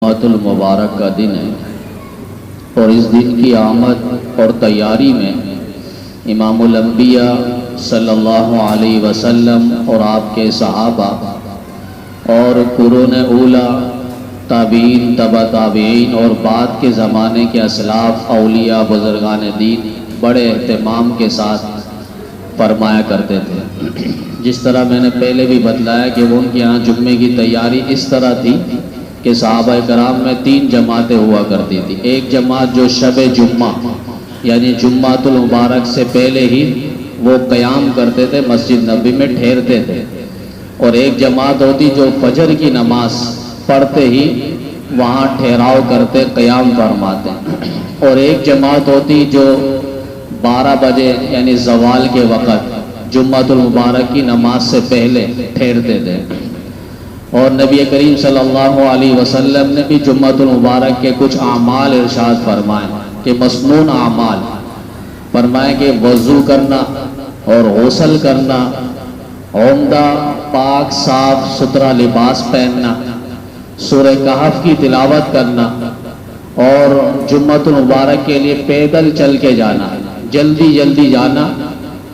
جمعۃ المبارک کا دن ہے اور اس دن کی آمد اور تیاری میں امام الانبیاء صلی اللہ علیہ وسلم اور آپ کے صحابہ اور قرون اولیٰ تابعین تبع تابعین اور بعد کے زمانے کے اسلاف اولیاء بزرگان دین بڑے اہتمام کے ساتھ فرمایا کرتے تھے۔ جس طرح میں نے پہلے بھی بتلایا کہ وہ ان کے یہاں جمعے کی تیاری اس طرح تھی کہ صحابہ کرام میں 3 جماعتیں ہوا کرتی تھی۔ ایک جماعت جو شب جمعہ یعنی جمعۃ المبارک سے پہلے ہی وہ قیام کرتے تھے، مسجد نبوی میں ٹھہرتے تھے، اور ایک جماعت ہوتی جو فجر کی نماز پڑھتے ہی وہاں ٹھہراؤ کرتے، قیام فرماتے، اور ایک جماعت ہوتی جو 12 بجے یعنی زوال کے وقت جمعۃ المبارک کی نماز سے پہلے ٹھہرتے تھے۔ اور نبی کریم صلی اللہ علیہ وسلم نے بھی جمعۃ المبارک کے کچھ اعمال ارشاد فرمائے کہ مسنون اعمال فرمائے کہ وضو کرنا اور غسل کرنا، عمدہ پاک صاف ستھرا لباس پہننا، سورہ کہف کی تلاوت کرنا، اور جمعۃ المبارک کے لیے پیدل چل کے جانا، جلدی جلدی جانا،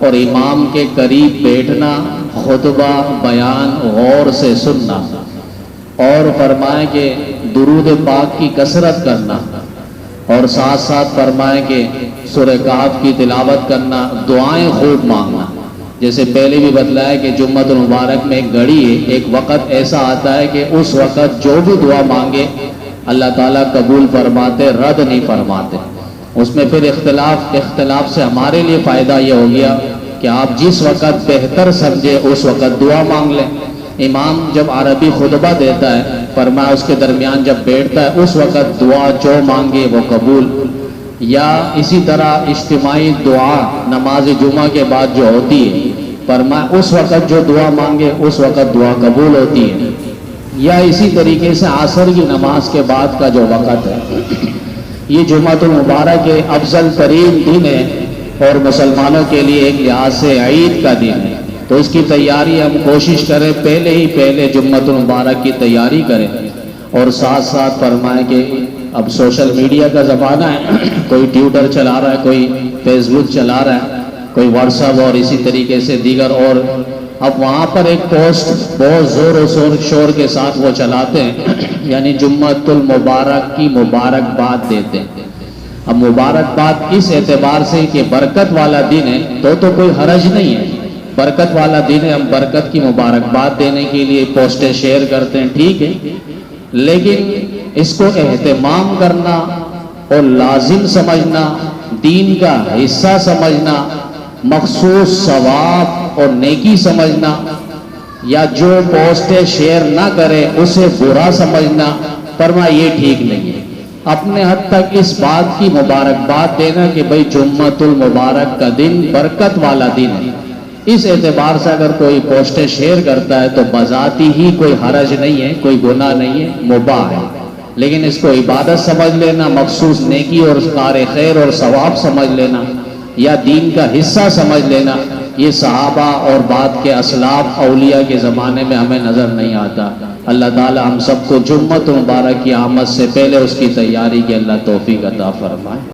اور امام کے قریب بیٹھنا، خطبہ بیان غور سے سننا، اور فرمائے کہ درود پاک کی کثرت کرنا، اور ساتھ ساتھ فرمائے کہ سورہ کہف کی تلاوت کرنا، دعائیں خوب مانگنا۔ جیسے پہلے بھی بتلایا کہ جمعۃ المبارک میں ایک گھڑی ہے، ایک وقت ایسا آتا ہے کہ اس وقت جو بھی دعا مانگے اللہ تعالیٰ قبول فرماتے، رد نہیں فرماتے۔ اس میں پھر اختلاف سے ہمارے لیے فائدہ یہ ہو گیا کہ آپ جس وقت بہتر سمجھے اس وقت دعا مانگ لیں۔ امام جب عربی خطبہ دیتا ہے، فرمایا اس کے درمیان جب بیٹھتا ہے اس وقت دعا جو مانگے وہ قبول، یا اسی طرح اجتماعی دعا نماز جمعہ کے بعد جو ہوتی ہے، فرمایا اس وقت جو دعا مانگے اس وقت دعا قبول ہوتی ہے، یا اسی طریقے سے عصر کی نماز کے بعد کا جو وقت ہے۔ یہ جمعۃ المبارک کے افضل ترین دن ہے اور مسلمانوں کے لیے ایک لحاظ سے عید کا دن ہے، تو اس کی تیاری ہم کوشش کریں پہلے جمعۃ المبارک کی تیاری کریں، اور ساتھ ساتھ فرمائیں کہ اب سوشل میڈیا کا زمانہ ہے، کوئی ٹویٹر چلا رہا ہے، کوئی فیس بک چلا رہا ہے، کوئی واٹس ایپ اور اسی طریقے سے دیگر، اور اب وہاں پر ایک پوسٹ بہت زور و شور کے ساتھ وہ چلاتے ہیں، یعنی جمعۃ المبارک کی مبارکباد دیتے ہیں۔ اب مبارکباد اس اعتبار سے کہ برکت والا دن ہے تو کوئی حرج نہیں ہے، برکت والا دن ہے، ہم برکت کی مبارکباد دینے کے لیے پوسٹیں شیئر کرتے ہیں، ٹھیک ہے، لیکن اس کو اہتمام کرنا اور لازم سمجھنا، دین کا حصہ سمجھنا، مخصوص ثواب اور نیکی سمجھنا، یا جو پوسٹیں شیئر نہ کرے اسے برا سمجھنا، فرمایا یہ ٹھیک نہیں ہے۔ اپنے حد تک اس بات کی مبارکباد دینا کہ بھئی جمعۃ المبارک کا دن برکت والا دن ہے، اس اعتبار سے اگر کوئی پوسٹیں شیئر کرتا ہے تو بذاتی ہی کوئی حرج نہیں ہے، کوئی گناہ نہیں ہے، مباح ہے، لیکن اس کو عبادت سمجھ لینا، مخصوص نیکی اور کار خیر اور ثواب سمجھ لینا، یا دین کا حصہ سمجھ لینا، یہ صحابہ اور بعد کے اسلاف اولیاء کے زمانے میں ہمیں نظر نہیں آتا۔ اللہ تعالی ہم سب کو جمعۃ المبارک کی آمد سے پہلے اس کی تیاری کی اللہ توفیق عطا فرمائے۔